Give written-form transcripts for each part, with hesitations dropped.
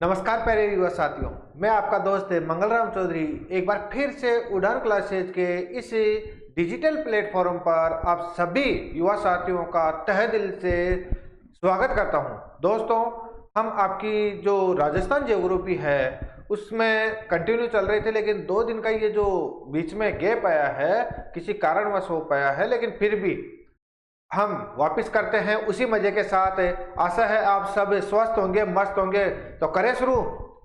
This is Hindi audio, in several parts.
नमस्कार प्यारे युवा साथियों, मैं आपका दोस्त मंगलराम चौधरी एक बार फिर से उड़ान क्लासेज के इस डिजिटल प्लेटफॉर्म पर आप सभी युवा साथियों का तहे दिल से स्वागत करता हूं। दोस्तों, हम आपकी जो राजस्थान ज्योग्राफी है उसमें कंटिन्यू चल रहे थे, लेकिन 2 दिन का ये जो बीच में गैप आया है किसी कारणवश हो पाया है, लेकिन फिर भी हम वापस करते हैं उसी मजे के साथ। आशा है आप सब स्वस्थ होंगे, मस्त होंगे। तो करें शुरू।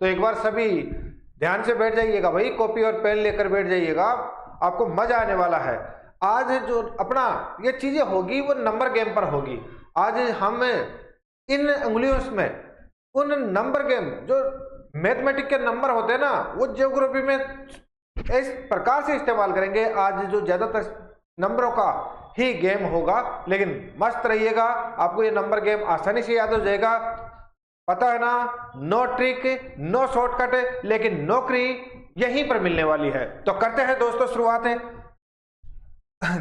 तो एक बार सभी ध्यान से बैठ जाइएगा भाई, कॉपी और पेन लेकर बैठ जाइएगा, आपको मजा आने वाला है। आज जो अपना ये चीजें होगी वो नंबर गेम पर होगी। आज हम इन उंगलियों में उन नंबर गेम जो मैथमेटिक के नंबर होते हैं ना, वो ज्योग्राफी में इस प्रकार से इस्तेमाल करेंगे। आज जो ज्यादातर नंबरों का ही गेम होगा, लेकिन मस्त रहिएगा, आपको ये नंबर गेम आसानी से याद हो जाएगा। पता है ना, नो ट्रिक नो शॉर्टकट, लेकिन नौकरी यहीं पर मिलने वाली है। तो करते हैं दोस्तों शुरुआत है।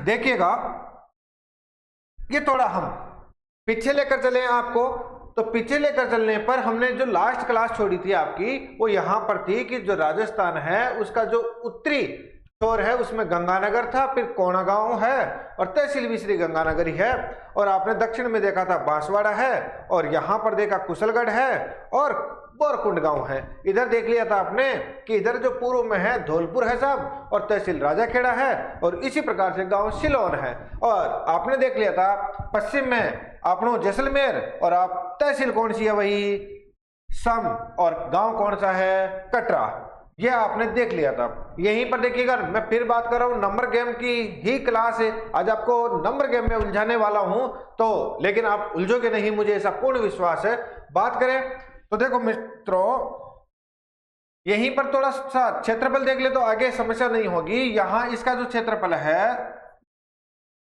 देखिएगा, ये थोड़ा हम पीछे लेकर चले आपको। तो पीछे लेकर चलने पर हमने जो लास्ट क्लास छोड़ी थी आपकी, वो यहां पर थी कि जो राजस्थान है उसका जो उत्तरी छोर है उसमें गंगानगर था, फिर कोणागांव है और तहसील भी श्री गंगानगर ही है। और आपने दक्षिण में देखा था बांसवाड़ा है, और यहां पर देखा कुशलगढ़ है और बोरकुंड गांव है। इधर देख लिया था आपने कि इधर जो पूर्व में है धौलपुर है साहब, और तहसील राजाखेड़ा है, और इसी प्रकार से गांव सिलोन है। और आपने देख लिया था पश्चिम में आपनो जैसलमेर, और आप तहसील कौन सी है वही सम, और गांव कौन सा है कटरा। ये आपने देख लिया था। यहीं पर देखिएगा, मैं फिर बात कर रहा हूं, नंबर गेम की ही क्लास है। आज आपको नंबर गेम में उलझाने वाला हूं, तो लेकिन आप उलझोगे नहीं, मुझे ऐसा पूर्ण विश्वास है। बात करें तो देखो मित्रों, यहीं पर थोड़ा सा क्षेत्रफल देख ले तो आगे समस्या नहीं होगी। यहां इसका जो क्षेत्रफल है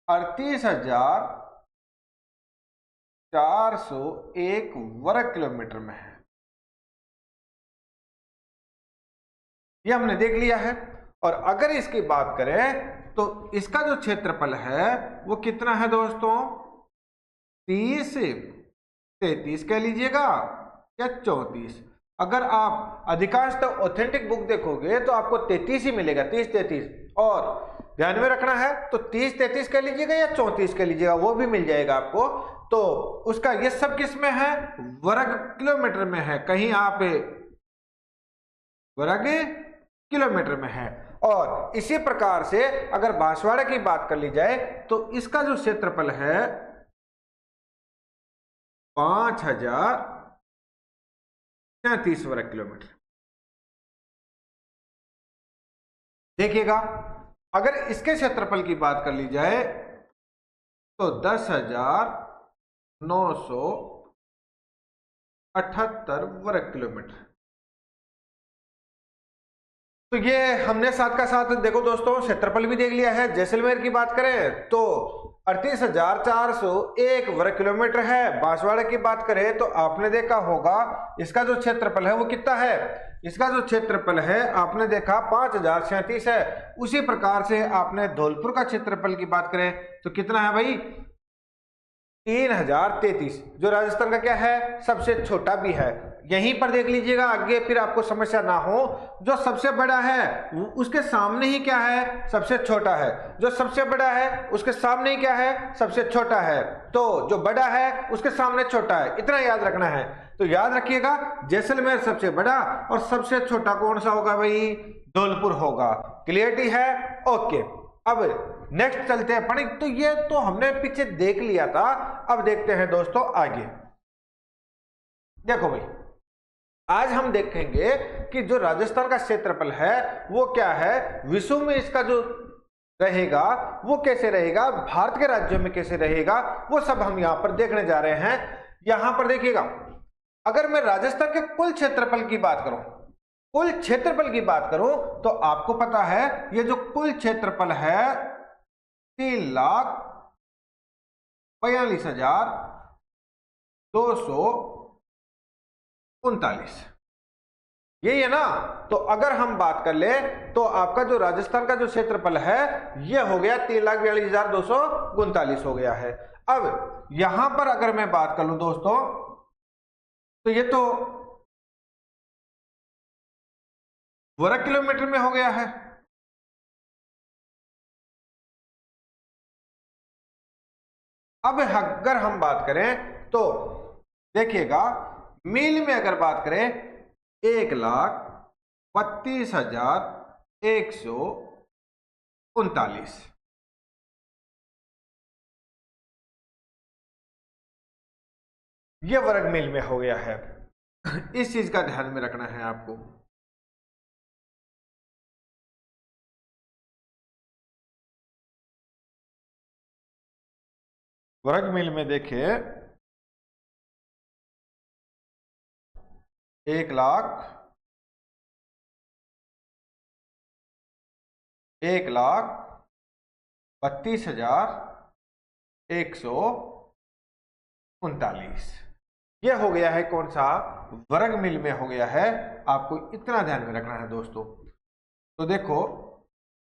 38,401 वर्ग किलोमीटर में है, ये हमने देख लिया है। और अगर इसकी बात करें तो इसका जो क्षेत्रफल है वो कितना है दोस्तों, 33 कह लीजिएगा या 34। अगर आप अधिकांश तो ऑथेंटिक बुक देखोगे तो आपको 33 ही मिलेगा, 30-33। और ध्यान में रखना है तो 30-33 कह लीजिएगा या 34 कह लीजिएगा, वो भी मिल जाएगा आपको। तो उसका ये सब किस में है, वर्ग किलोमीटर में है। कहीं आप वर्ग किलोमीटर में है। और इसी प्रकार से अगर बांसवाड़ा की बात कर ली जाए तो इसका जो क्षेत्रफल है 5,037 वर्ग किलोमीटर। देखिएगा, अगर इसके क्षेत्रफल की बात कर ली जाए तो 10,978 वर्ग किलोमीटर। तो ये हमने साथ का साथ देखो दोस्तों क्षेत्रफल भी देख लिया है। जैसलमेर की बात करें तो 38,401 वर्ग किलोमीटर है। बांसवाड़ा की बात करें तो आपने देखा होगा इसका जो क्षेत्रफल है वो कितना है, इसका जो क्षेत्रफल है आपने देखा 5,037 है। उसी प्रकार से आपने धौलपुर का क्षेत्रफल की बात करें तो कितना है भाई, 3,033, जो राजस्थान का क्या है सबसे छोटा भी है। यहीं पर देख लीजिएगा, आगे फिर आपको समस्या ना हो। जो सबसे बड़ा है उसके सामने ही क्या है, सबसे छोटा है। जो सबसे बड़ा है उसके सामने ही क्या है, सबसे छोटा है। तो जो बड़ा है उसके सामने छोटा है, इतना याद रखना है। तो याद रखिएगा, जैसलमेर सबसे बड़ा और सबसे छोटा कौन सा होगा भाई, धौलपुर होगा। क्लियरिटी है, ओके। अब नेक्स्ट चलते हैं पढ़ी। तो ये तो हमने पीछे देख लिया था, अब देखते हैं दोस्तों आगे। देखो भाई, आज हम देखेंगे कि जो राजस्थान का क्षेत्रफल है वो क्या है, विश्व में इसका जो रहेगा वो कैसे रहेगा, भारत के राज्यों में कैसे रहेगा, वो सब हम यहां पर देखने जा रहे हैं। यहां पर देखिएगा, अगर मैं राजस्थान के कुल क्षेत्रफल की बात करूं, कुल क्षेत्रफल की बात करूं तो आपको पता है ये जो कुल क्षेत्रफल है 3,42,239, यही है ना। तो अगर हम बात कर ले तो आपका जो राजस्थान का जो क्षेत्रफल है ये हो गया 3,42,239 हो गया है। अब यहां पर अगर मैं बात कर लूं दोस्तों, तो ये तो वर्ग किलोमीटर में हो गया है। अब अगर हम बात करें तो देखिएगा, मील में अगर बात करें 1,32,139, ये वर्ग मील में हो गया है। इस चीज का ध्यान में रखना है आपको। वर्ग मील में देखिए 1,32,139, ये हो गया है कौन सा, वर्ग मील में हो गया है। आपको इतना ध्यान में रखना है दोस्तों। तो देखो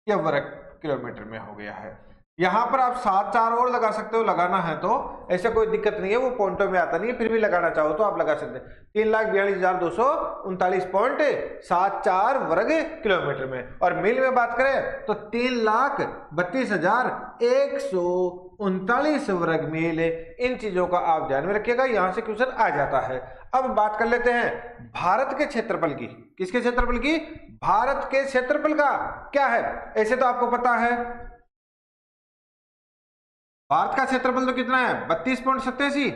यह वर्ग किलोमीटर में हो गया है। यहां पर आप 7-4 और लगा सकते हो, लगाना है तो ऐसा कोई दिक्कत नहीं है, वो पॉइंटों में आता नहीं है, फिर भी लगाना चाहो तो आप लगा सकते हैं। 3,42,239.74 वर्ग किलोमीटर में। और मील में बात करें तो 3,32,139 वर्ग मील। इन चीजों का आप ध्यान में रखिएगा, यहां से क्वेश्चन आ जाता है। अब बात कर लेते हैं भारत के क्षेत्रफल की। किसके क्षेत्रफल की? भारत के क्षेत्रफल का क्या है। ऐसे तो आपको पता है भारत का क्षेत्रफल तो कितना है, 32.87।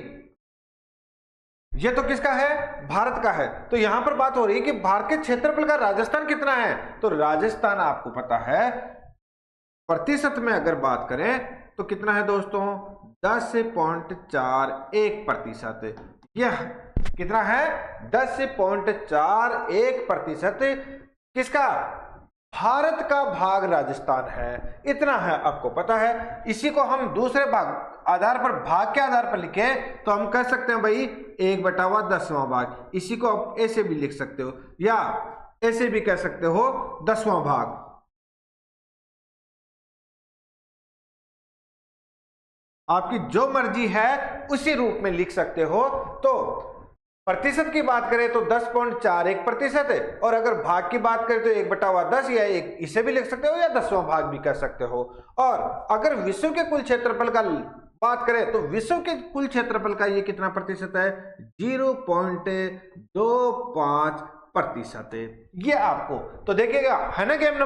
ये तो किसका है, भारत का है। तो यहां पर बात हो रही है कि भारत के क्षेत्रफल का राजस्थान कितना है। तो राजस्थान आपको पता है प्रतिशत में अगर बात करें तो कितना है दोस्तों, 10.41%। यह कितना है, 10.41%। किसका, भारत का भाग राजस्थान है, इतना है आपको पता है। इसी को हम दूसरे भाग आधार पर, भाग के आधार पर लिखे तो हम कह सकते हैं भाई 1/10वां भाग। इसी को आप ऐसे भी लिख सकते हो या ऐसे भी कह सकते हो 10वां भाग। आपकी जो मर्जी है उसी रूप में लिख सकते हो। तो प्रतिशत की बात करें तो 10.41% है, और अगर भाग की बात करें तो 1/10 या एक इसे भी लिख सकते हो या 10वां भाग भी कर सकते हो। और अगर विश्व के कुल क्षेत्रफल का बात करें तो विश्व के कुल क्षेत्रफल का ये कितना प्रतिशत है, 0.25%। ये आपको तो देखिएगा है ना, गेम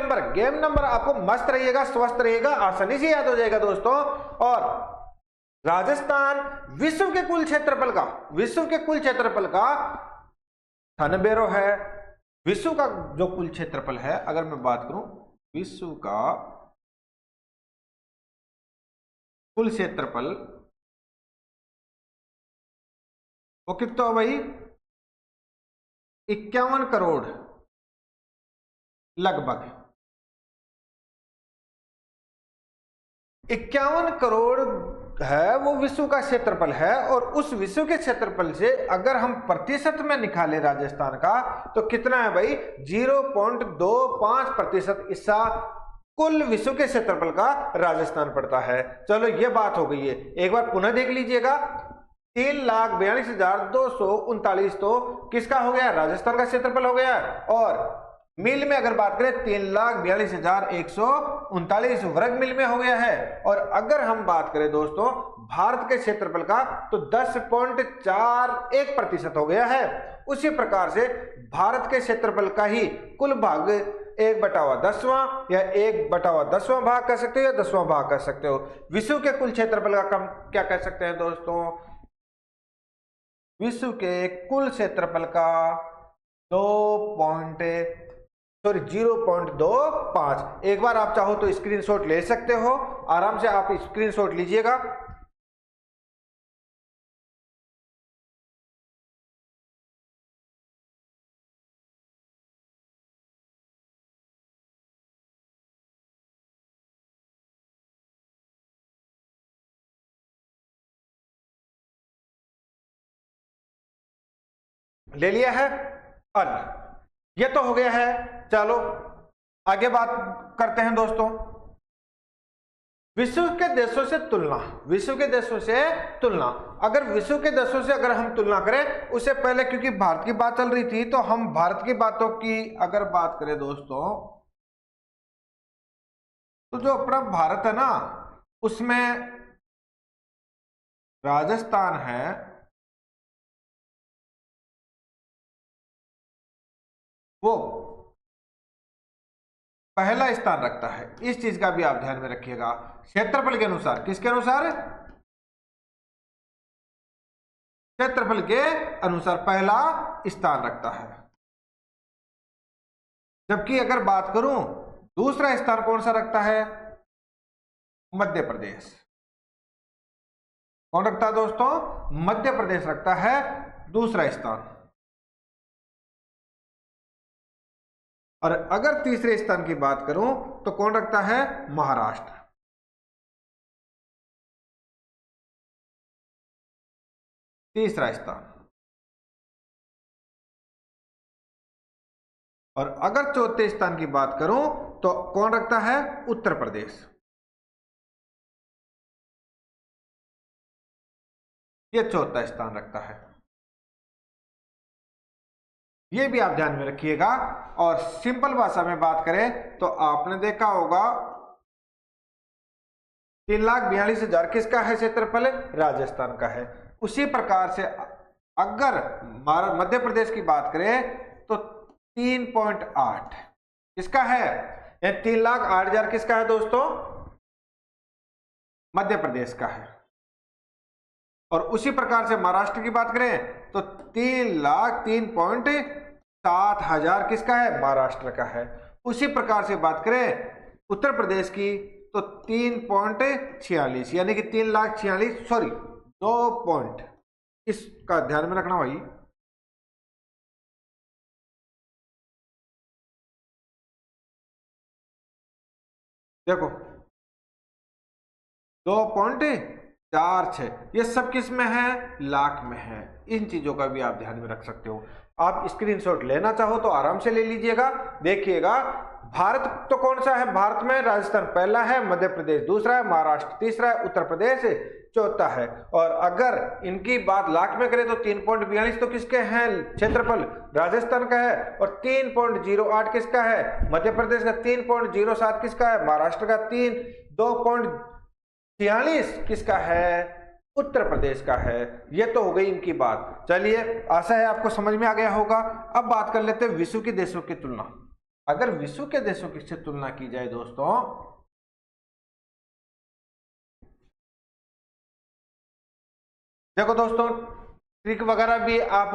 नंबर आपको मस्त रहिएगा, स्वस्थ रहिएगा, आसानी से याद हो जाएगा दोस्तों। और राजस्थान विश्व के कुल क्षेत्रफल का, विश्व के कुल क्षेत्रफल का 98 है। विश्व का जो कुल क्षेत्रफल है, अगर मैं बात करूं विश्व का कुल क्षेत्रफल, वो कितना हो भाई, 51 करोड़ लगभग 51 करोड़ है, वो विश्व का क्षेत्रफल है। और उस विश्व के क्षेत्रफल से अगर हम प्रतिशत में निकाले राजस्थान का तो कितना है भाई, 0.25% हिस्सा कुल विश्व के क्षेत्रफल का राजस्थान पड़ता है। चलो ये बात हो गई है, एक बार पुनः देख लीजिएगा। 3,42,239 तो किसका हो गया, राजस्थान का क्षेत्रफल हो गया। और मील में अगर बात करें 3,42,139 वर्ग मील में हो गया है। और अगर हम बात करें दोस्तों भारत के क्षेत्रफल का तो 10.41% हो गया है। उसी प्रकार से भारत के क्षेत्रफल का ही कुल भाग 1/10वां या 1/10वां भाग कर सकते हो या 10वां भाग कर सकते हो। विश्व के कुल क्षेत्रफल का कम क्या कह सकते हैं दोस्तों, विश्व के कुल क्षेत्रफल का 0.25। एक बार आप चाहो तो स्क्रीनशॉट ले सकते हो, आराम से आप स्क्रीनशॉट लीजिएगा। ले लिया है। अन्य ये तो हो गया है। चलो आगे बात करते हैं दोस्तों, विश्व के देशों से तुलना, विश्व के देशों से तुलना। अगर विश्व के देशों से अगर हम तुलना करें, उससे पहले क्योंकि भारत की बात चल रही थी तो हम भारत की बातों की अगर बात करें दोस्तों, तो जो अपना भारत है ना, उसमें राजस्थान है वो पहला स्थान रखता है। इस चीज का भी आप ध्यान में रखिएगा। क्षेत्रफल के अनुसार, किसके अनुसार? क्षेत्रफल के अनुसार पहला स्थान रखता है। जबकि अगर बात करूं, दूसरा स्थान कौन सा रखता है? मध्य प्रदेश। कौन रखता है दोस्तों? मध्य प्रदेश रखता है दूसरा स्थान। और अगर तीसरे स्थान की बात करूं तो कौन रखता है? महाराष्ट्र। तीसरा स्थान। और अगर चौथे स्थान की बात करूं तो कौन रखता है? उत्तर प्रदेश। ये चौथा स्थान रखता है। ये भी आप ध्यान में रखिएगा। और सिंपल भाषा में बात करें तो आपने देखा होगा 3,42,000 किसका है क्षेत्रफल? राजस्थान का है। उसी प्रकार से अगर मध्य प्रदेश की बात करें तो 3.8 किसका है? 3,08,000 किसका है दोस्तों? मध्य प्रदेश का है। और उसी प्रकार से महाराष्ट्र की बात करें तो 3,03,07,000 किसका है? महाराष्ट्र का है। उसी प्रकार से बात करें उत्तर प्रदेश की तो 3.46 यानी कि 3,46,000 सॉरी 2 पॉइंट, इसका ध्यान में रखना भाई। देखो 2.46, ये सब किस में है? लाख में है। इन चीजों का भी आप ध्यान में रख सकते हो। आप स्क्रीनशॉट लेना चाहो तो आराम से ले लीजिएगा। देखिएगा भारत तो कौन सा है? भारत में राजस्थान पहला है, मध्य प्रदेश दूसरा है, महाराष्ट्र तीसरा है, उत्तर प्रदेश चौथा है। और अगर इनकी बात लाख में करें तो 3.42 तो किसके हैं? क्षेत्रफल राजस्थान का है। और 3.08 किसका है? मध्य प्रदेश का। 3.07 किसका है? महाराष्ट्र का। 2.46 किसका है? उत्तर प्रदेश का है। यह तो हो गई इनकी बात। चलिए, आशा है आपको समझ में आ गया होगा। अब बात कर लेते हैं विश्व के देशों की तुलना। अगर विश्व के देशों की से तुलना की जाए दोस्तों, देखो दोस्तों, ट्रिक वगैरह भी आप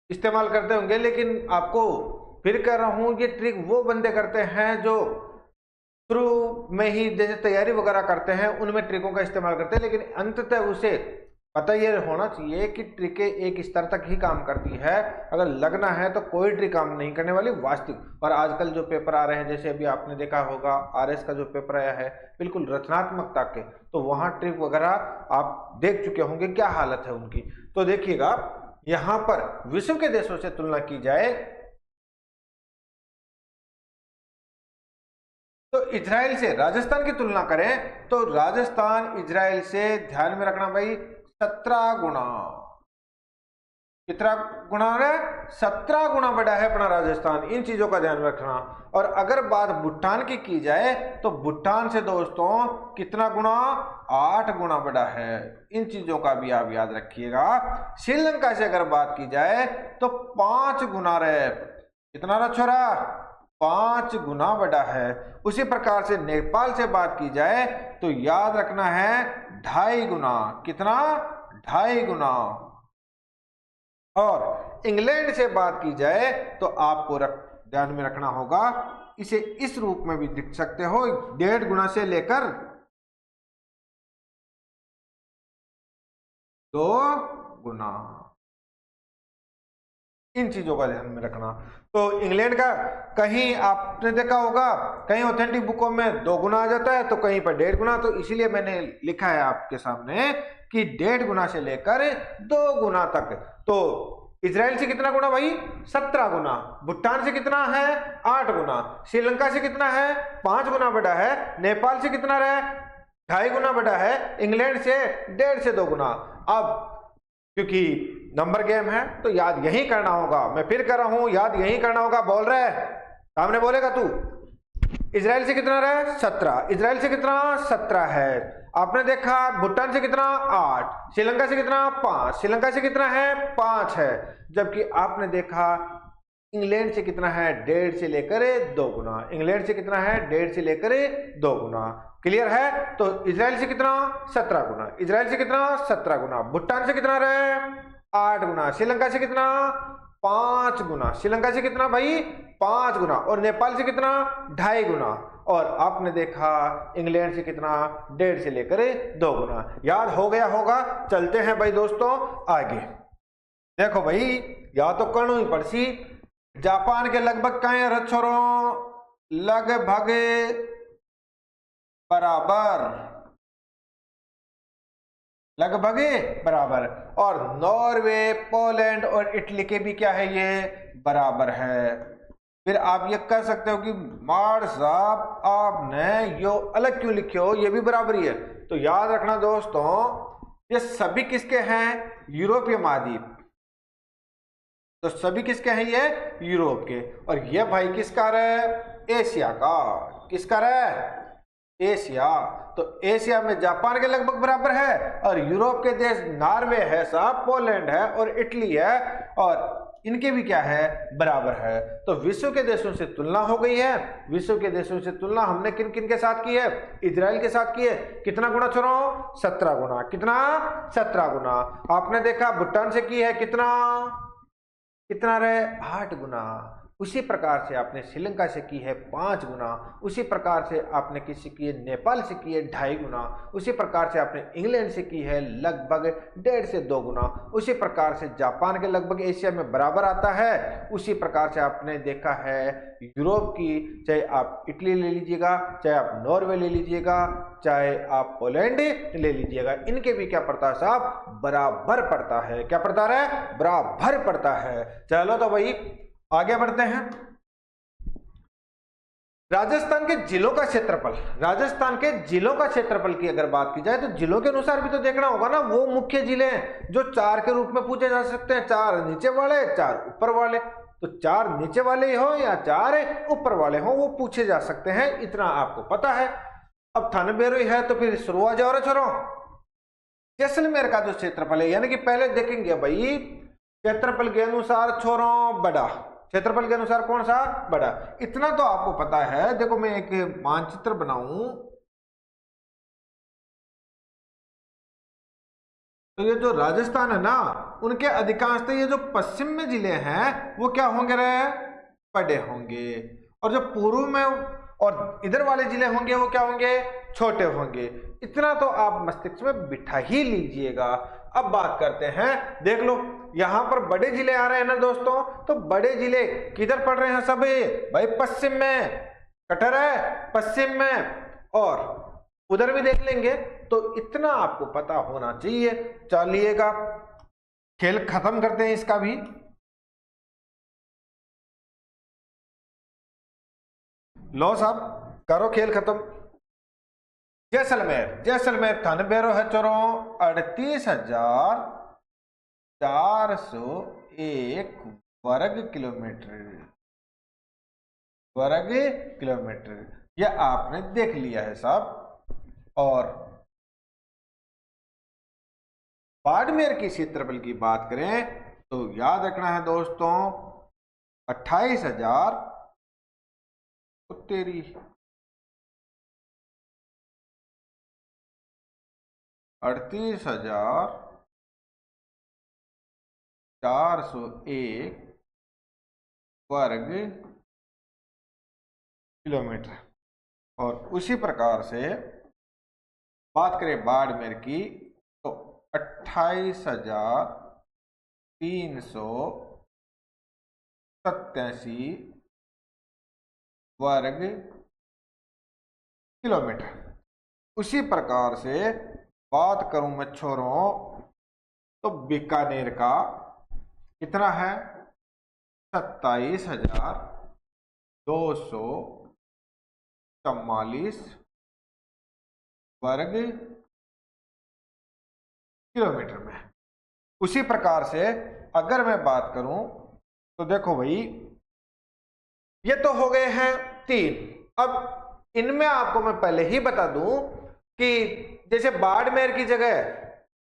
इस्तेमाल करते होंगे, लेकिन आपको फिर कह रहा हूं, ये ट्रिक वो बंदे करते हैं जो शुरू में ही जैसे तैयारी वगैरह करते हैं, उनमें ट्रिकों का इस्तेमाल करते हैं। लेकिन अंततः उसे पता ये होना चाहिए कि ट्रिकें एक स्तर तक ही काम करती है। अगर लगना है तो कोई ट्रिक काम नहीं करने वाली वास्तविक। और आजकल जो पेपर आ रहे हैं, जैसे अभी आपने देखा होगा आरएस का जो पेपर आया है, बिल्कुल रचनात्मकता के, तो वहां ट्रिक वगैरह आप देख चुके होंगे क्या हालत है उनकी। तो देखिएगा, यहां पर विश्व के देशों से तुलना की जाए तो इजराइल से राजस्थान की तुलना करें तो राजस्थान इजराइल से, ध्यान में रखना भाई, 17 गुना। कितना गुना है? 17 गुना बड़ा है अपना राजस्थान। इन चीजों का ध्यान रखना। और अगर बात भूटान की जाए तो भूटान से दोस्तों कितना गुना? 8 गुना बड़ा है। इन चीजों का भी आप याद रखिएगा। श्रीलंका से अगर बात की जाए तो 5 गुना रहे। कितना रहा छोरा? 5 गुना बड़ा है। उसी प्रकार से नेपाल से बात की जाए तो याद रखना है 2.5 गुना। कितना? 2.5 गुना। और इंग्लैंड से बात की जाए तो आपको ध्यान में रखना होगा, इसे इस रूप में भी लिख सकते हो, 1.5 गुना से लेकर 2 गुना। इन चीजों का ध्यान में रखना। तो इंग्लैंड का कहीं आपने देखा होगा, कहीं ऑथेंटिक बुकों में 2 गुना आ जाता है तो कहीं पर 1.5 गुना। तो इसीलिए मैंने लिखा है आपके सामने कि 1.5 गुना से लेकर 2 गुना तक। तो इजराइल से कितना गुना भाई? 17 गुना। भूटान से कितना है? 8 गुना। श्रीलंका से कितना है? 5 गुना बड़ा है। नेपाल से कितना रहे? ढाई गुना बड़ा है इंग्लैंड से 1.5 से 2 गुना। अब क्योंकि नंबर गेम है तो याद यही करना होगा, मैं फिर कर रहा हूं, याद यही करना होगा। बोल रहे सामने बोलेगा तू। इजराइल से कितना रहा? 17। इजराइल से कितना? 17 है। आपने देखा भूटान से कितना? 8। श्रीलंका से कितना? 5। श्रीलंका से कितना है? 5 है। जबकि आपने देखा इंग्लैंड से कितना है? 1.5 से लेकर 2 गुना। इंग्लैंड से कितना है? 1.5 से लेकर 2 गुना। क्लियर है? तो इजराइल से कितना? 17 गुना। इजराइल से कितना? 17 गुना। भूटान से कितना रहे? 8 गुना। श्रीलंका से कितना? 5 गुना। श्रीलंका से कितना भाई? 5 गुना। और नेपाल से कितना? 2.5 गुना। और आपने देखा इंग्लैंड से कितना? 1.5 से लेकर 2 गुना। याद हो गया होगा। चलते हैं भाई दोस्तों आगे। देखो भाई या तो करनो ही पड़सी। जापान के लगभग कई रथ छोरो? लगभग बराबर, लगभग बराबर। और नॉर्वे, पोलैंड और इटली के भी क्या है? ये बराबर है। फिर आप ये कह सकते हो कि मार साहब आपने यो अलग क्यों लिखे हो, ये भी बराबरी है। तो याद रखना दोस्तों ये सभी किसके हैं? यूरोपीय महाद्वीप। तो सभी किसके हैं? ये यूरोप के। और ये भाई किसका है? एशिया का। किसका है? एशिया। तो एशिया में जापान के लगभग बराबर है। और यूरोप के देश नॉर्वे है साहब, पोलैंड है और इटली है, और इनके भी क्या है? बराबर है। तो विश्व के देशों से तुलना हो गई है। विश्व के देशों से तुलना हमने किन किन के साथ की है? इजराइल के साथ की है। कितना गुना छोड़ो? 17 गुना। कितना? 17 गुना। आपने देखा भूटान से की है कितना? कितना रहे? 8 गुना। उसी प्रकार से आपने श्रीलंका से की है 5 गुना। उसी प्रकार से आपने किसी की है नेपाल से की है 2.5 गुना। उसी प्रकार से आपने इंग्लैंड से की है लगभग 1.5 से 2 गुना। उसी प्रकार से जापान के लगभग एशिया में बराबर आता है। उसी प्रकार से आपने देखा है यूरोप की, चाहे आप इटली ले लीजिएगा, चाहे आप नॉर्वे ले लीजिएगा, चाहे आप पोलैंड ले लीजिएगा, इनके भी क्या पड़ता है साहब? बराबर पड़ता है। क्या पड़ता है? बराबर पड़ता है। चलो तो भाई आगे बढ़ते हैं। राजस्थान के जिलों का क्षेत्रफल, राजस्थान के जिलों का क्षेत्रफल की अगर बात की जाए तो जिलों के अनुसार भी तो देखना होगा ना। वो मुख्य जिले हैं जो 4 के रूप में पूछे जा सकते हैं। 4 नीचे वाले, 4 ऊपर वाले। तो 4 नीचे वाले हो या 4 ऊपर वाले हो वो पूछे जा सकते हैं, इतना आपको पता है। अब थानबेरोई है तो फिर शुरुआत जाओ छोरो। जैसलमेर का जो क्षेत्रफल है, यानी कि पहले देखेंगे भाई क्षेत्रफल के अनुसार छोरो बड़ा, क्षेत्रफल के अनुसार कौन सा? बड़ा। इतना तो आपको पता है। देखो मैं एक मानचित्र बनाऊं तो ये जो राजस्थान है ना, उनके अधिकांशतः ये जो पश्चिम में जिले हैं वो क्या होंगे रे? बड़े होंगे। और जो पूर्व में और इधर वाले जिले होंगे वो क्या होंगे? छोटे होंगे। इतना तो आप मस्तिष्क में बिठा ही लीजिएगा। अब बात करते हैं, देख लो यहां पर बड़े जिले आ रहे हैं ना दोस्तों, तो बड़े जिले किधर पड़ रहे हैं सभी? भाई पश्चिम में। कटर है पश्चिम में। और उधर भी देख लेंगे। तो इतना आपको पता होना चाहिए। चलिएगा खेल खत्म करते हैं इसका भी। लो साहब करो खेल खत्म। जैसलमेर, जैसलमेर थानबेरो है चोरो 38,401 वर्ग किलोमीटर। वर्ग किलोमीटर यह आपने देख लिया है साहब। और बाड़मेर की क्षेत्रफल की बात करें तो याद रखना है दोस्तों 28,000 तेरी 38,401 वर्ग किलोमीटर। और उसी प्रकार से बात करें बाड़मेर की तो 28,387 वर्ग किलोमीटर। उसी प्रकार से बात करूं मैं छोरों तो बीकानेर का कितना है? 27,244 वर्ग किलोमीटर में। उसी प्रकार से अगर मैं बात करूं तो देखो भाई, ये तो हो गए हैं 3। अब इनमें आपको मैं पहले ही बता दूं कि जैसे बाड़मेर की जगह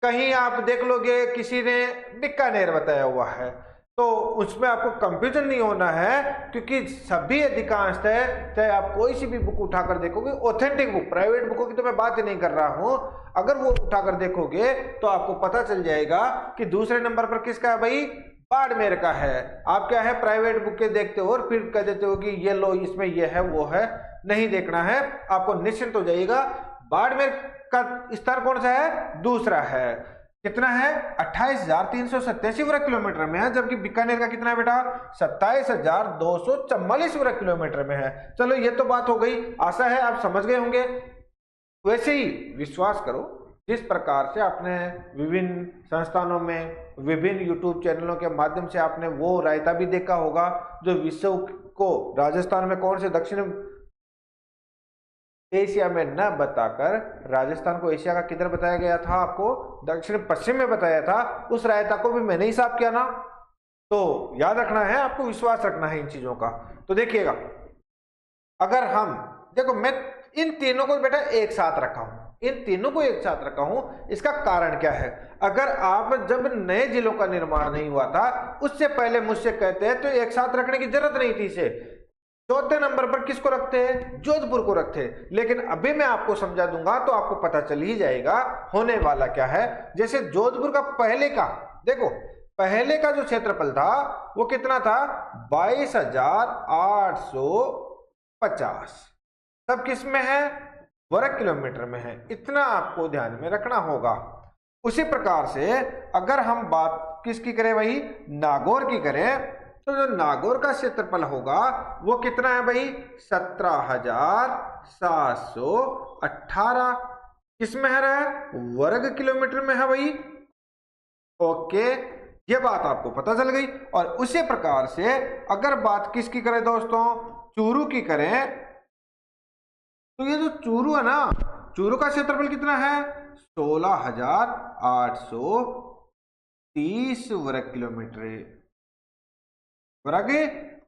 कहीं आप देख लोगे किसी ने बीकानेर बताया हुआ है, तो उसमें आपको कंफ्यूजन नहीं होना है, क्योंकि सभी अधिकांशतः चाहे आप कोई सी भी बुक उठाकर देखोगे, ऑथेंटिक बुक, प्राइवेट बुकों की तो मैं बात ही नहीं कर रहा हूं, अगर वो उठाकर देखोगे तो आपको पता चल जाएगा कि दूसरे नंबर पर किसका है भाई, बाड़मेर का है। आप क्या है, प्राइवेट बुक के देखते हो और फिर कह देते हो कि ये लो इसमें ये है वो है, नहीं देखना है, आपको निश्चिंत हो जाइएगा। बाड़मेर का स्तर कौन सा है, दूसरा है। कितना है, 28,387 वर्ग किलोमीटर में है, जबकि बीकानेर का कितना है बेटा, 27,244 वर्ग किलोमीटर में है। चलो ये तो बात हो गई, आशा है आप समझ गए होंगे। वैसे ही विश्वास करो, जिस प्रकार से आपने विभिन्न संस्थानों में, विभिन्न यूट्यूब चैनलों के माध्यम से आपने वो रायता भी देखा होगा जो विश्व को राजस्थान में कौन से दक्षिण एशिया में न बताकर राजस्थान को एशिया का किधर बताया गया था, आपको दक्षिण पश्चिम में बताया था, उस रायता को भी मैंने ही साफ किया ना। तो याद रखना है, आपको विश्वास रखना है इन चीजों का। तो देखिएगा, अगर हम देखो, मैं इन तीनों को बेटा एक साथ रखा हूं, इन तीनों को एक साथ रखा हूं, इसका कारण क्या है, अगर आप जब नए जिलों का निर्माण नहीं हुआ था उससे पहले मुझसे कहते हैं तो एक साथ रखने की जरूरत नहीं थी इसे। चौथे नंबर पर किसको रखते हैं, जोधपुर को रखते हैं। लेकिन अभी मैं आपको समझा दूंगा तो आपको पता चल ही जाएगा होने वाला क्या है। जैसे जोधपुर का पहले का देखो, पहले का जो क्षेत्रफल था वो कितना था, 22,850। सब किस में है, वर्ग किलोमीटर में है। इतना आपको ध्यान में रखना होगा। उसी प्रकार से अगर हम बात किसकी करें भाई, नागौर की करें, तो जो नागौर का क्षेत्रफल होगा वो कितना है भाई, 17,718 किसमें है, वर्ग किलोमीटर में है भाई। ओके, ये बात आपको पता चल गई। और उसी प्रकार से अगर बात किसकी करें दोस्तों, चूरू की करें, तो ये जो चूरू है ना, चूरू का क्षेत्रफल कितना है, 16,830 वर्ग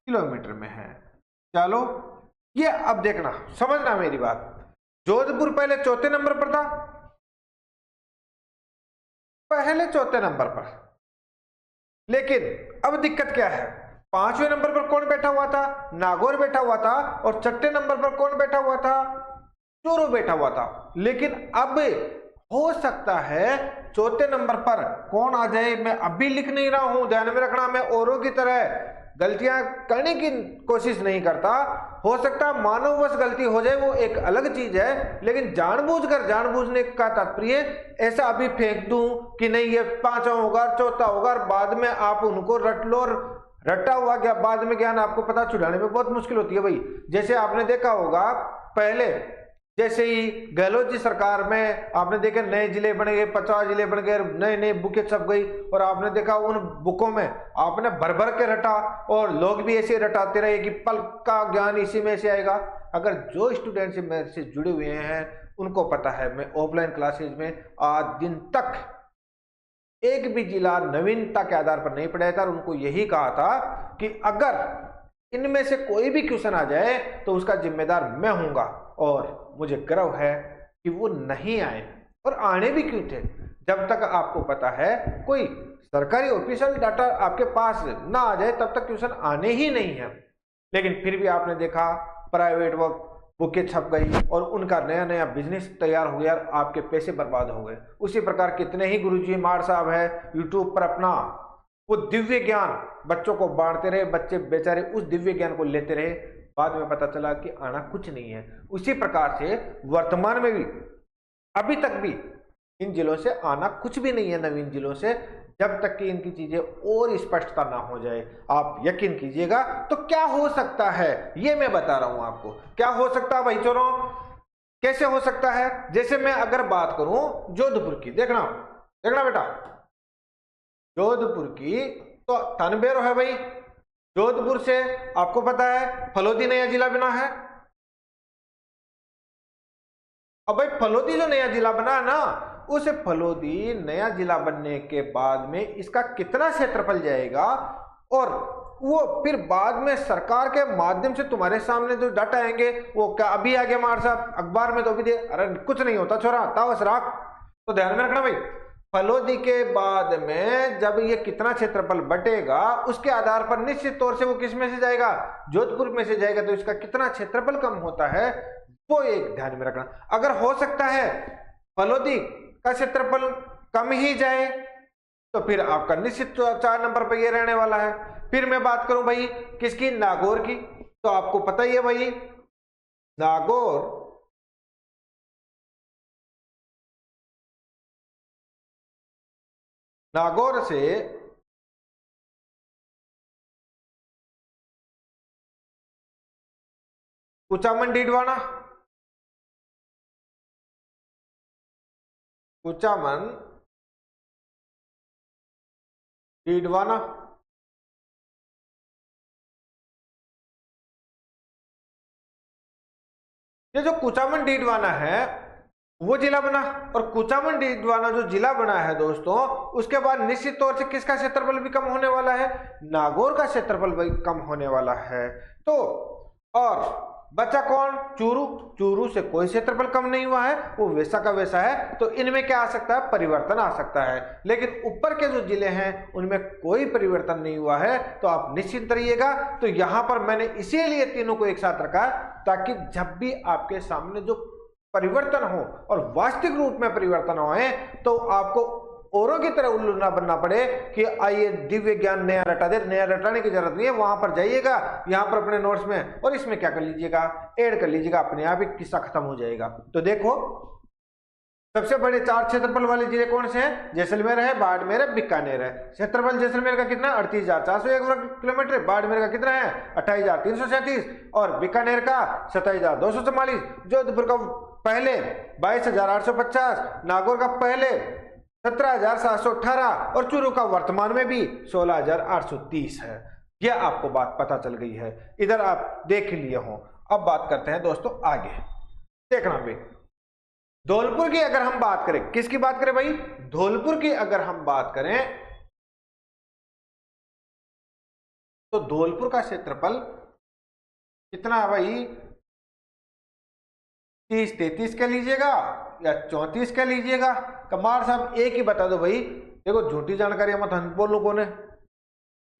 किलोमीटर में है। चलो ये अब देखना, समझना मेरी बात, जोधपुर पहले चौथे नंबर पर था, पहले चौथे नंबर पर, लेकिन अब दिक्कत क्या है, पांचवें नंबर पर कौन बैठा हुआ था, नागौर बैठा हुआ था, और छठे नंबर पर कौन बैठा हुआ था, चूरू बैठा हुआ था। लेकिन अब हो सकता है चौथे नंबर पर कौन आ जाए, मैं अभी लिख नहीं रहा हूं, ध्यान में रखना, मैं औरों की तरह गलतियां करने की कोशिश नहीं करता। हो सकता है मानववश गलती हो जाए, वो एक अलग चीज है, लेकिन जानबूझने का तात्पर्य ऐसा अभी फेंक दूं कि नहीं ये पांचवा होगा, चौथा होगा, और बाद में आप उनको रट लो, और रटा हुआ क्या बाद में ज्ञान आपको पता छुड़ाने में बहुत मुश्किल होती है भाई। जैसे आपने देखा होगा पहले, जैसे ही गहलोत जी सरकार में आपने देखा नए जिले बन गए, 50 जिले बन गए, नए नए बुकें छप गई, और आपने देखा उन बुकों में आपने भर भर के रटा, और लोग भी ऐसे रटाते रहे कि पल का ज्ञान इसी में से आएगा। अगर जो स्टूडेंट मेरे से जुड़े हुए हैं उनको पता है, मैं ऑफलाइन क्लासेज में आज दिन तक एक भी जिला नवीनता के आधार पर नहीं पढ़ाया था, और उनको यही कहा था कि अगर इनमें से कोई भी क्वेश्चन आ जाए तो उसका जिम्मेदार मैं हूंगा। और मुझे गर्व है कि वो नहीं आए, और आने भी क्यों थे, जब तक आपको पता है कोई सरकारी ऑफिशियल डाटा आपके पास ना आ जाए तब तक क्वेश्चन आने ही नहीं है। लेकिन फिर भी आपने देखा प्राइवेट बुकें छप गई और उनका नया नया बिजनेस तैयार हो गया, आपके पैसे बर्बाद हो गए। उसी प्रकार कितने ही गुरुजी मार साहब है यूट्यूब पर अपना वो दिव्य ज्ञान बच्चों को बांटते रहे, बच्चे बेचारे उस दिव्य ज्ञान को लेते रहे, बाद में पता चला कि आना कुछ नहीं है। उसी प्रकार से वर्तमान में भी अभी तक भी इन जिलों से आना कुछ भी नहीं है, नवीन जिलों से, जब तक कि इनकी चीजें और स्पष्टता ना हो जाए। आप यकीन कीजिएगा। तो क्या हो सकता है ये मैं बता रहा हूं आपको, क्या हो सकता है भाई चोरों, कैसे हो सकता है। जैसे मैं अगर बात करूं जोधपुर की, देखना बेटा, जोधपुर की तो तनबेरो है भाई, जोधपुर से आपको पता है फलोदी नया जिला बना है, अब भाई फलोदी जो नया जिला बना है ना, उस फलोदी नया जिला बनने के बाद में इसका कितना क्षेत्रफल जाएगा, और वो फिर बाद में सरकार के माध्यम से तुम्हारे सामने जो डाटा आएंगे वो क्या अभी आ गया हमारे साहब अखबार में, तो अभी दे, अरे कुछ नहीं होता छोरा, तावस राख। तो ध्यान में रखना भाई, फलोदी के बाद में जब ये कितना क्षेत्रफल बटेगा उसके आधार पर निश्चित तौर से वो किस में से जाएगा, जोधपुर में से जाएगा, तो इसका कितना क्षेत्रफल कम होता है वो एक ध्यान में रखना। अगर हो सकता है फलोदी का क्षेत्रफल कम ही जाए तो फिर आपका निश्चित 4 नंबर पर ये रहने वाला है। फिर मैं बात करूं भाई किसकी, नागौर की, तो आपको पता ही है भाई नागौर नागौर से कुचामन डीडवाना, कुचामन डीडवाना, ये जो कुचामन डीडवाना है वो जिला बना, और कुचामन डीडवाना जो जिला बना है दोस्तों, उसके बाद निश्चित तौर से किसका क्षेत्रफल भी कम होने वाला है, नागौर का क्षेत्रफल भी कम होने वाला है। तो और बचा कौन, चूरू, चूरू से कोई क्षेत्रफल कम नहीं हुआ है, वो वैसा का वैसा है, तो इनमें क्या आ सकता है, परिवर्तन आ सकता है। लेकिन ऊपर के जो जिले हैं उनमें कोई परिवर्तन नहीं हुआ है, तो आप निश्चिंत रहिएगा। तो यहां पर मैंने इसीलिए तीनों को एक साथ रखा ताकि जब भी आपके सामने जो परिवर्तन हो और वास्तविक रूप में परिवर्तन होए तो आपको औरों की तरह उल्लू ना बनना पड़े कि आइए दिव्य ज्ञान नया रटा दे। नया रटाने की जरूरत नहीं है, वहां पर जाइएगा यहां पर अपने नोट्स में और इसमें क्या कर लीजिएगा, ऐड कर लीजिएगा, अपने आप ही किस्सा खत्म हो जाएगा। तो देखो सबसे बड़े 4 क्षेत्रफल वाले जिले कौन से हैं, जैसलमेर है, बाड़मेर है, बीकानेर है। क्षेत्रफल जैसलमेर का कितना 38,401 वर्ग किलोमीटर, बाड़मेर का कितना है 28,337 और बीकानेर का 27,244, जोधपुर का पहले 22,850, नागौर का पहले 17,718 और चूरू का वर्तमान में भी 16,830 है। यह आपको बात पता चल गई है, इधर आप देख लिए हो। अब बात करते हैं दोस्तों आगे, देखना भी धौलपुर की अगर हम बात करें, किसकी बात करें भाई, धौलपुर की अगर हम बात करें तो धौलपुर का क्षेत्रफल कितना है भाई, 30-33 का लीजिएगा या 34 का लीजिएगा। कमार साहब एक ही बता दो भाई, देखो झूठी जानकारी मत हम बोलो कौन है,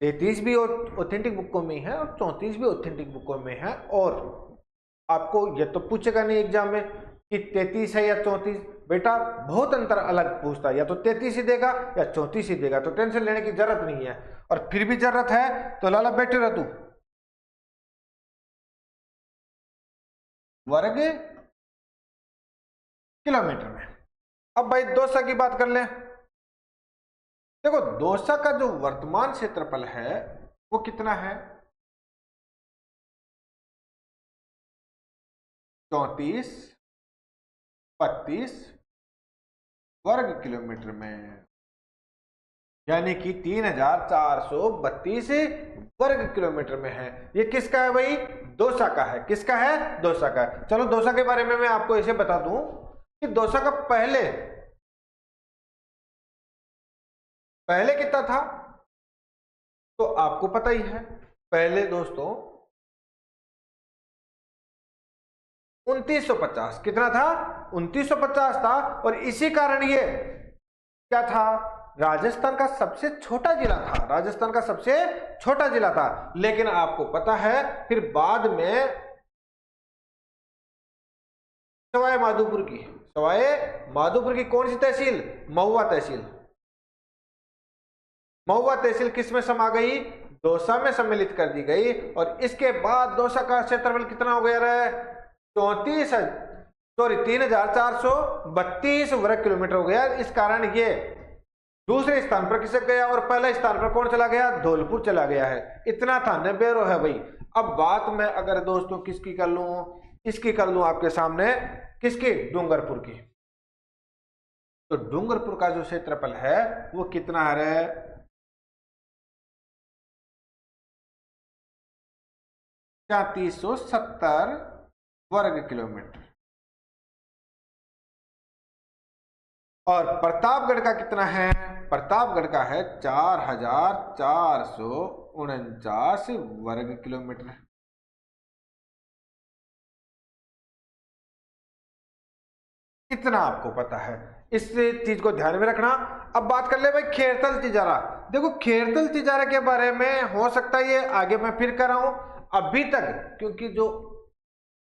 33 भी ऑथेंटिक बुकों में है और 34 भी ऑथेंटिक बुकों में है। और आपको ये तो पूछेगा नहीं एग्जाम में कि 33 है या 34, बेटा बहुत अंतर अलग पूछता है, या तो 33 ही देगा या 34 ही देगा, तो टेंशन लेने की जरूरत नहीं है। और फिर भी जरूरत है तो लाला बैठे रह तू, वर्ग किलोमीटर में। अब भाई दौसा की बात कर ले, देखो दौसा का जो वर्तमान क्षेत्रफल है वो कितना है, 34 32 वर्ग किलोमीटर में, यानी कि 3,432 वर्ग किलोमीटर में है। ये किसका है भाई, दौसा का है। किसका है, दौसा का है। चलो दौसा के बारे में मैं आपको ऐसे बता दूं कि दौसा का पहले कितना था, तो आपको पता ही है, पहले दोस्तों 2950, कितना था 2950 था। और इसी कारण ये क्या था, राजस्थान का सबसे छोटा जिला था, राजस्थान का सबसे छोटा जिला था। लेकिन आपको पता है फिर बाद में सवाई माधोपुर की कौन सी तहसील, महुआ तहसील, महुआ तहसील किस में समा गई, दौसा में सम्मिलित कर दी गई। और इसके बाद दौसा का क्षेत्रफल कितना हो गया है, 3,432 वर्ग किलोमीटर हो गया। इस कारण ये दूसरे स्थान पर किसक गया और पहले स्थान पर कौन चला गया, धौलपुर चला गया है। इतना था नबेरो है भाई। अब बात मैं अगर दोस्तों किसकी कर लूं, इसकी कर लूं आपके सामने, किसकी, डूंगरपुर की। तो डूंगरपुर का जो क्षेत्रफल है वो कितना है, 3,470 वर्ग किलोमीटर। और प्रतापगढ़ का कितना है? प्रतापगढ़ का है 4449 वर्ग किलोमीटर। इतना आपको पता है, इस चीज को ध्यान में रखना। अब बात कर ले भाई खेरतल तिजारा। देखो खेरतल तिजारा के बारे में हो सकता है ये आगे मैं फिर कर रहा हूं, अभी तक क्योंकि जो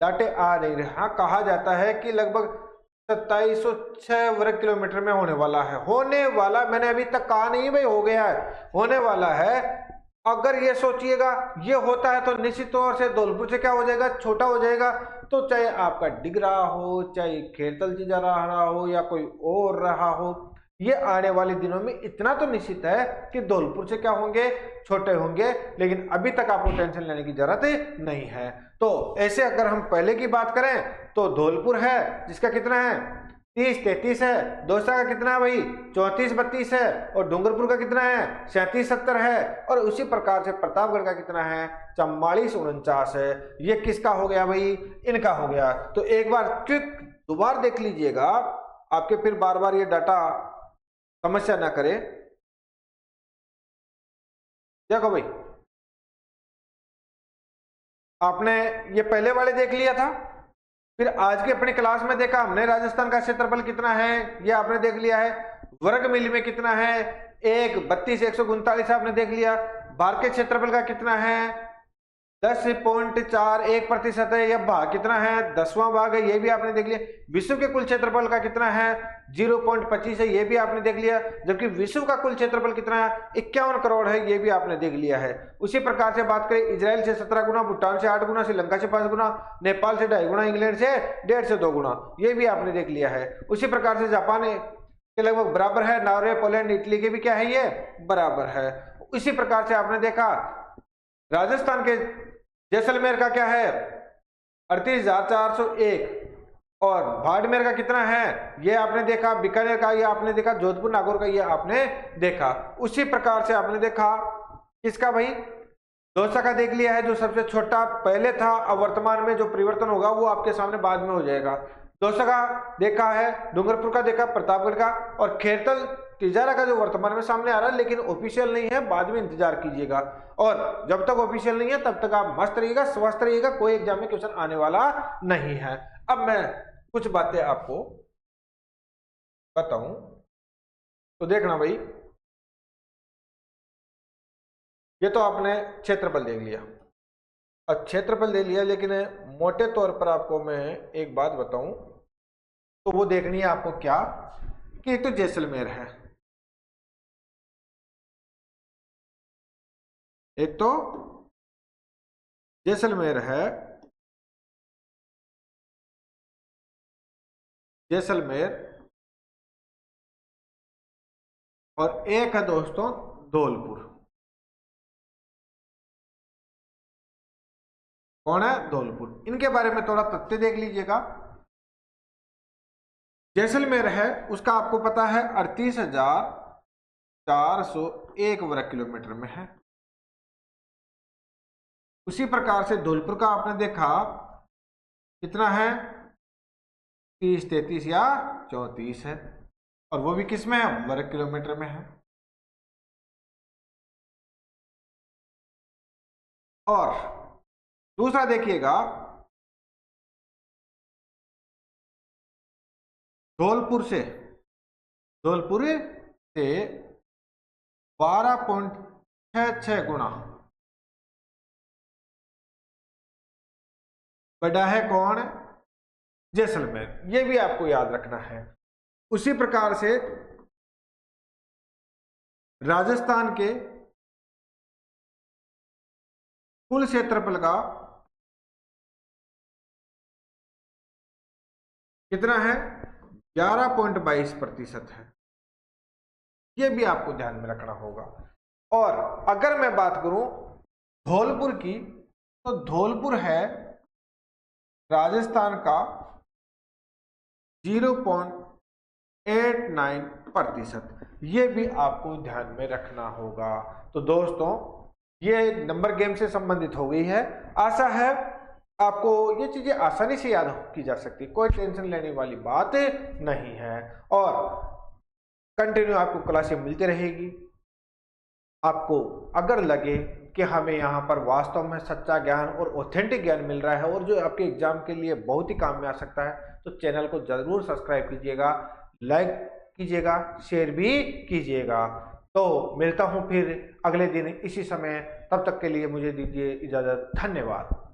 डाटे आ नहीं रहे। हाँ, कहा जाता है कि लगभग 2706 वर्ग किलोमीटर में होने वाला है। होने वाला, मैंने अभी तक कहा नहीं भाई हो गया है, होने वाला है। अगर ये सोचिएगा ये होता है तो निश्चित तौर से धौलपुर से क्या हो जाएगा, छोटा हो जाएगा। तो चाहे आपका डिगरा हो, चाहे खेरतल तिजारा रहा हो या कोई और रहा हो, ये आने वाले दिनों में इतना तो निश्चित है कि धौलपुर से क्या होंगे, छोटे होंगे। लेकिन अभी तक आपको टेंशन लेने की जरूरत नहीं है। तो ऐसे अगर हम पहले की बात करें तो धौलपुर है जिसका कितना है 30-33 है। दौसा का कितना है भाई 34-32 है। और डूंगरपुर का कितना है 37-70 है। और उसी प्रकार से प्रतापगढ़ का कितना है 4449 है। ये किसका हो गया भाई, इनका हो गया। तो एक बार ट्रिक दोबारा देख लीजिएगा, आपके फिर बार बार ये डाटा समस्या ना करे। देखो भाई आपने ये पहले वाले देख लिया था, फिर आज की अपनी क्लास में देखा हमने राजस्थान का क्षेत्रफल कितना है ये आपने देख लिया है। वर्ग मील में कितना है 132,139 आपने देख लिया। भारत के क्षेत्रफल का कितना है 10.41% है। यह भाग कितना है 10वां भाग है, ये भी आपने देख लिया। विश्व के कुल क्षेत्रफल का कितना है 0.25 है, ये भी आपने देख लिया। जबकि विश्व का कुल क्षेत्रफल कितना है 51 करोड़ है, ये भी आपने देख लिया है। उसी प्रकार से बात करें इजराइल से 17 गुना, भूटान से 8 गुना, श्रीलंका से 5 गुना, नेपाल से 2.5 गुना, इंग्लैंड से 1.5 से 2 गुना, ये भी आपने देख लिया है। उसी प्रकार से जापान के लगभग बराबर है, नॉर्वे, पोलैंड, इटली के भी क्या है ये बराबर है। इसी प्रकार से आपने देखा राजस्थान के जैसलमेर का क्या है 38,401 और बाड़मेर का कितना है ये आपने देखा, बीकानेर का ये आपने देखा, जोधपुर नागौर का ये आपने देखा। उसी प्रकार से आपने देखा किसका भाई दौसा का देख लिया है, जो सबसे छोटा पहले था। अब वर्तमान में जो परिवर्तन होगा वो आपके सामने बाद में हो जाएगा। दौसा का देखा है, डूंगरपुर का देखा, प्रतापगढ़ का, और खेरतल तिजारा का जो वर्तमान में सामने आ रहा है लेकिन ऑफिशियल नहीं है, बाद में इंतजार कीजिएगा। और जब तक ऑफिशियल नहीं है तब तक आप मस्त रहिएगा, स्वस्थ रहिएगा, कोई एग्जाम में क्वेश्चन आने वाला नहीं है। अब मैं कुछ बातें आपको बताऊं तो देखना भाई, ये तो आपने क्षेत्रफल देख लिया। अब क्षेत्रफल दे लिया, लेकिन मोटे तौर पर आपको मैं एक बात बताऊं तो वो देखनी है आपको क्या कि एक तो जैसलमेर है, एक तो जैसलमेर है, जैसलमेर, और एक है दोस्तों धौलपुर। कौन है धौलपुर। इनके बारे में थोड़ा तथ्य देख लीजिएगा। जैसलमेर है उसका आपको पता है 38,401 वर्ग किलोमीटर में है। उसी प्रकार से धौलपुर का आपने देखा कितना है 30, 33 या 34 है, और वो भी किस में है वर्ग किलोमीटर में है। और दूसरा देखिएगा धौलपुर से 12.66 गुना बड़ा है कौन जैसलमेर, ये भी आपको याद रखना है। उसी प्रकार से राजस्थान के कुल क्षेत्रफल का कितना है 11.22% है, ये भी आपको ध्यान में रखना होगा। और अगर मैं बात करूं धौलपुर की तो धौलपुर है राजस्थान का 0.89%, ये भी आपको ध्यान में रखना होगा। तो दोस्तों ये नंबर गेम से संबंधित हो गई है। आशा है आपको ये चीजें आसानी से याद की जा सकती, कोई टेंशन लेने वाली बात नहीं है। और कंटिन्यू आपको क्लासें मिलती रहेगी। आपको अगर लगे कि हमें यहाँ पर वास्तव में सच्चा ज्ञान और ऑथेंटिक ज्ञान मिल रहा है और जो आपके एग्जाम के लिए बहुत ही काम में आ सकता है, तो चैनल को जरूर सब्सक्राइब कीजिएगा, लाइक कीजिएगा, शेयर भी कीजिएगा। तो मिलता हूँ फिर अगले दिन इसी समय, तब तक के लिए मुझे दीजिए इजाजत। धन्यवाद।